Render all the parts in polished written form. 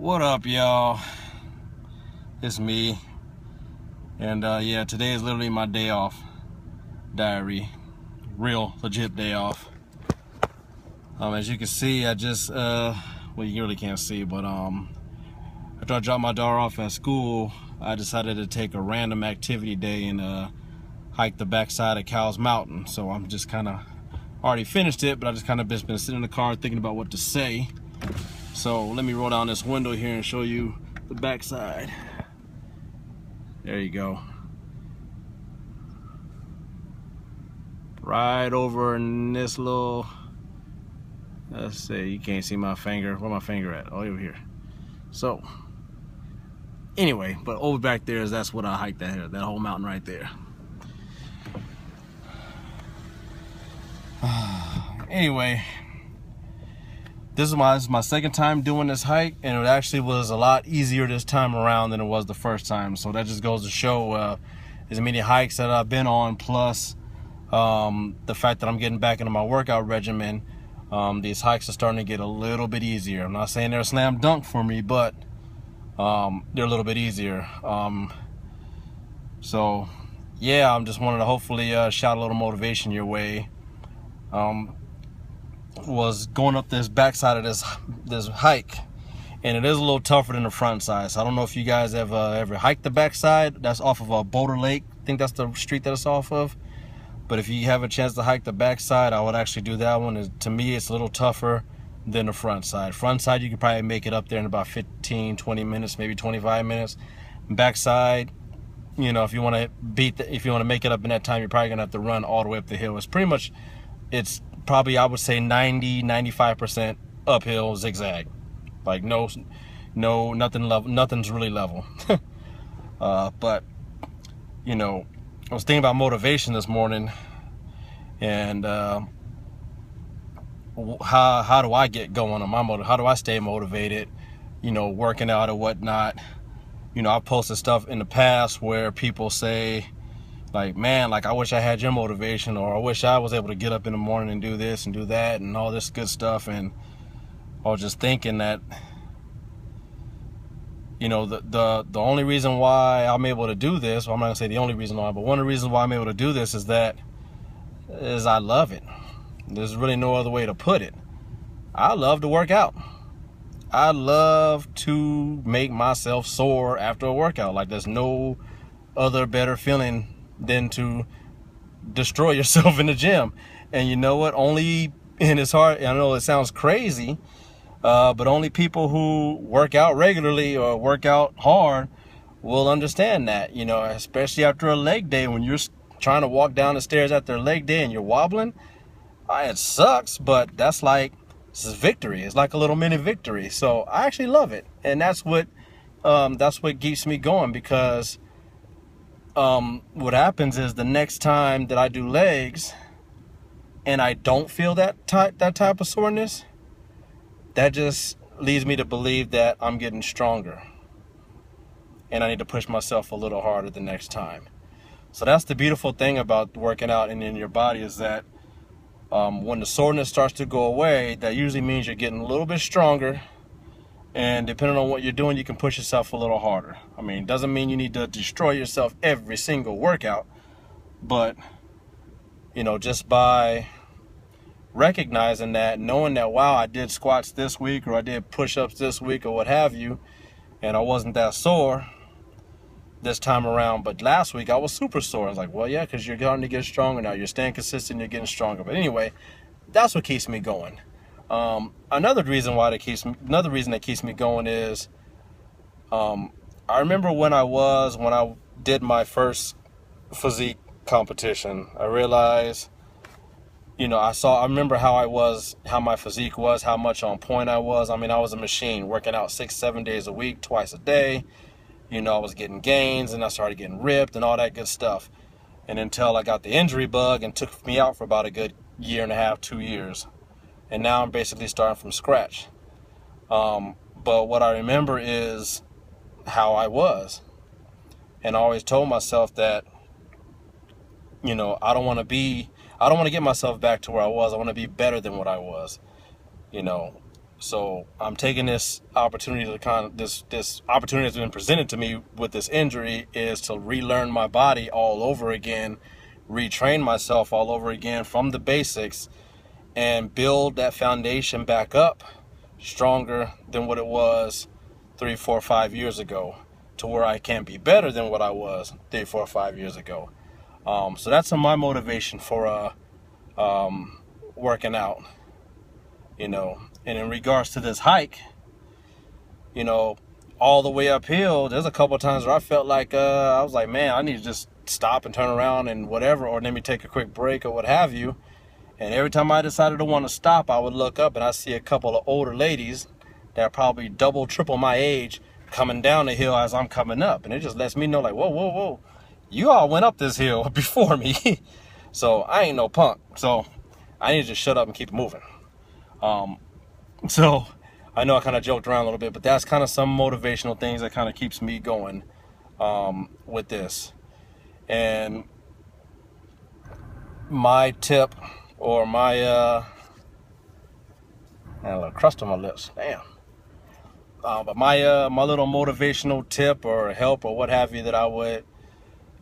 What up, y'all? It's me, and yeah, today is literally my day off. Diary, real legit day off. As you can see, I just well, you really can't see, but after I dropped my daughter off at school, I decided to take a random activity day and hike the backside of Cowles Mountain. So I'm just kind of already finished it, but I just kind of been sitting in the car thinking about what to say. So let me roll down this window here and show you the backside. There you go. Right over in this little, let's see, you can't see my finger. Where my finger at? Oh, over here. So anyway, but over back there is, that's what I hiked that whole mountain right there. Anyway, this is my second time doing this hike, and it actually was a lot easier this time around than it was the first time. So that just goes to show as many hikes that I've been on, plus the fact that I'm getting back into my workout regimen, these hikes are starting to get a little bit easier. I'm not saying they're a slam dunk for me, but they're a little bit easier. So yeah, I'm just wanting to hopefully shout a little motivation your way. Was going up this backside of this hike, and it is a little tougher than the front side. So I don't know if you guys have ever hiked the backside. That's off of Boulder Lake. I think that's the street that it's off of. But if you have a chance to hike the backside, I would actually do that one. To me, it's a little tougher than the front side. Front side, you could probably make it up there in about 15-20 minutes, maybe 25 minutes. Backside, you know, if you want to make it up in that time, you're probably gonna have to run all the way up the hill. It's probably, I would say, 90-95% uphill zigzag. Like nothing's really level. But you know, I was thinking about motivation this morning, and how do I get going on my how do I stay motivated, you know, working out or whatnot. You know, I've posted stuff in the past where people say, like, man, like, I wish I had your motivation, or I wish I was able to get up in the morning and do this and do that and all this good stuff. And I was just thinking that, you know, the only reason why I'm able to do this, well, I'm not gonna say the only reason why, but one of the reasons why I'm able to do this is I love it. There's really no other way to put it. I love to work out. I love to make myself sore after a workout. Like, there's no other better feeling than to destroy yourself in the gym. And you know what? And it's hard, I know it sounds crazy, but only people who work out regularly or work out hard will understand that, you know, especially after a leg day, when you're trying to walk down the stairs after a leg day and you're wobbling. It sucks, but this is victory. It's like a little mini victory. So I actually love it. And that's what keeps me going, because what happens is, the next time that I do legs and I don't feel that type of soreness, that just leads me to believe that I'm getting stronger, and I need to push myself a little harder the next time. So that's the beautiful thing about working out and in your body, is that when the soreness starts to go away, that usually means you're getting a little bit stronger. And depending on what you're doing, you can push yourself a little harder. I mean, it doesn't mean you need to destroy yourself every single workout, but, you know, just by recognizing that, knowing that, wow, I did squats this week, or I did push-ups this week, or what have you, and I wasn't that sore this time around, but last week I was super sore. I was like, well, yeah, because you're starting to get stronger now. You're staying consistent, you're getting stronger. But anyway, that's what keeps me going. Another reason that keeps me going is, I remember when I did my first physique competition, I realized, you know, I remember how my physique was, how much on point I was. I mean, I was a machine, working out 6-7 days a week, twice a day. You know, I was getting gains, and I started getting ripped and all that good stuff. And until I got the injury bug and took me out for about a good 1.5 to 2 years. And now I'm basically starting from scratch. But what I remember is how I was. And I always told myself that, you know, I don't want to get myself back to where I was. I want to be better than what I was. You know, So I'm taking this opportunity to this opportunity that's been presented to me with this injury is to relearn my body all over again, retrain myself all over again from the basics, and build that foundation back up stronger than what it was 3, 4, 5 years ago, to where I can be better than what I was 3, 4, 5 years ago. So that's my motivation for working out, you know. And in regards to this hike, you know, all the way uphill, there's a couple of times where I felt like I was like, man, I need to just stop and turn around and whatever, or let me take a quick break or what have you. And every time I decided to want to stop, I would look up and I see a couple of older ladies that are probably double, triple my age coming down the hill as I'm coming up. And it just lets me know, like, whoa, whoa, whoa, you all went up this hill before me. So I ain't no punk. So I need to just shut up and keep moving. So I know I kind of joked around a little bit, but that's kind of some motivational things that kind of keeps me going with this. And my tip, or my a little crust on my lips, damn. But my my little motivational tip or help or what have you that I would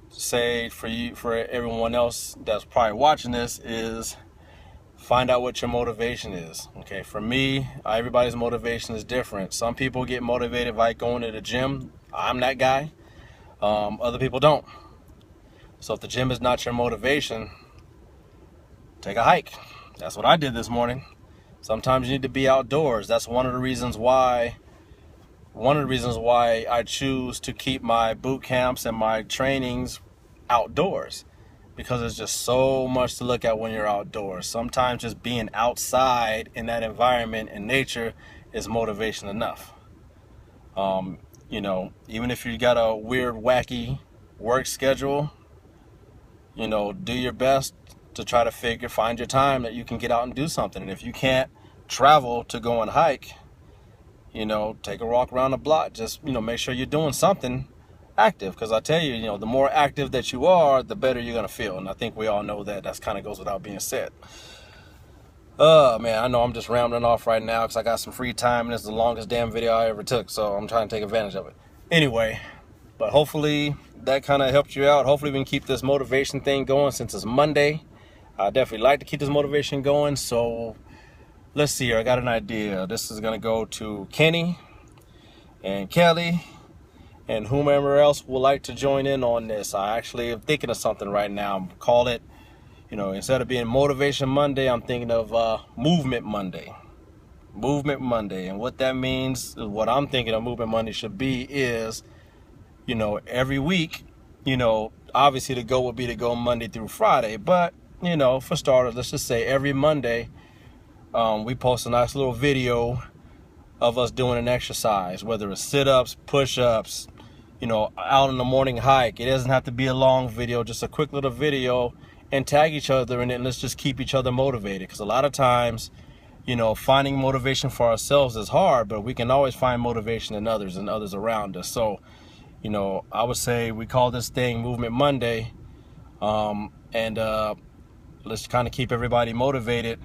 say for you, for everyone else that's probably watching this, is find out what your motivation is. Okay, for me, everybody's motivation is different. Some people get motivated by going to the gym. I'm that guy. Other people don't. So if the gym is not your motivation, take a hike. That's what I did this morning. Sometimes you need to be outdoors. That's one of the reasons why I choose to keep my boot camps and my trainings outdoors, because there's just so much to look at when you're outdoors. Sometimes just being outside in that environment and nature is motivation enough. You know, even if you got a weird, wacky work schedule, you know, do your best to try to find your time that you can get out and do something. And if you can't travel to go and hike, you know, take a walk around the block. Just, you know, make sure you're doing something active, because I tell you, you know, the more active that you are, the better you're gonna feel. And I think we all know that. That's kind of goes without being said. Man, I know I'm just rambling off right now because I got some free time and it's the longest damn video I ever took, so I'm trying to take advantage of it. Anyway, but hopefully that kind of helped you out. Hopefully we can keep this motivation thing going since it's Monday. I definitely like to keep this motivation going. So let's see here. I got an idea. This is gonna go to Kenny and Kelly and whomever else would like to join in on this. I actually am thinking of something right now. Call it, you know, instead of being Motivation Monday, I'm thinking of Movement Monday. Movement Monday. And what that means, what I'm thinking of Movement Monday should be is, you know, every week, you know, obviously the goal would be to go Monday through Friday. But, you know, for starters, let's just say every Monday we post a nice little video of us doing an exercise, whether it's sit-ups, push-ups, you know, out in the morning hike. It doesn't have to be a long video, just a quick little video, and tag each other in it, and let's just keep each other motivated. Because a lot of times, you know, finding motivation for ourselves is hard, but we can always find motivation in others and others around us. So, you know, I would say we call this thing Movement Monday, and let's kind of keep everybody motivated,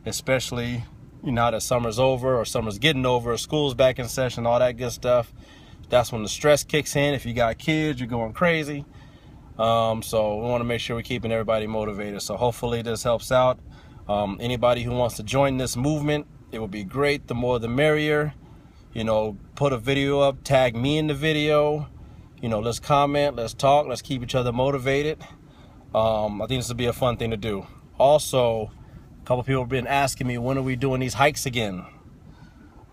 especially, you know, that summer's over or summer's getting over, school's back in session, all that good stuff. That's when the stress kicks in. If you got kids, you're going crazy. So we want to make sure we're keeping everybody motivated. So hopefully this helps out. Anybody who wants to join this movement, it would be great. The more the merrier. You know, put a video up, tag me in the video. You know, let's comment, let's talk, let's keep each other motivated. I think this would be a fun thing to do. Also, a couple people have been asking me, when are we doing these hikes again?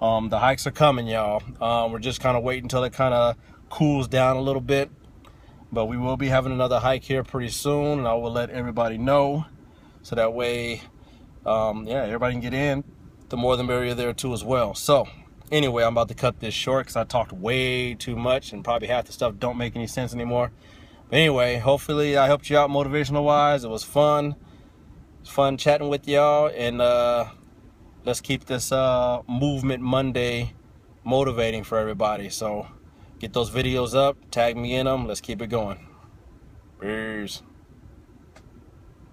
The hikes are coming, y'all. We're just kind of waiting until it kind of cools down a little bit. But we will be having another hike here pretty soon, and I will let everybody know. So that way, yeah, everybody can get in. The more the merrier there too as well. So anyway, I'm about to cut this short because I talked way too much, and probably half the stuff don't make any sense anymore. But anyway, hopefully I helped you out motivational wise. It was fun. It's fun chatting with y'all, and let's keep this Movement Monday motivating for everybody. So get those videos up, tag me in them. Let's keep it going. Peace.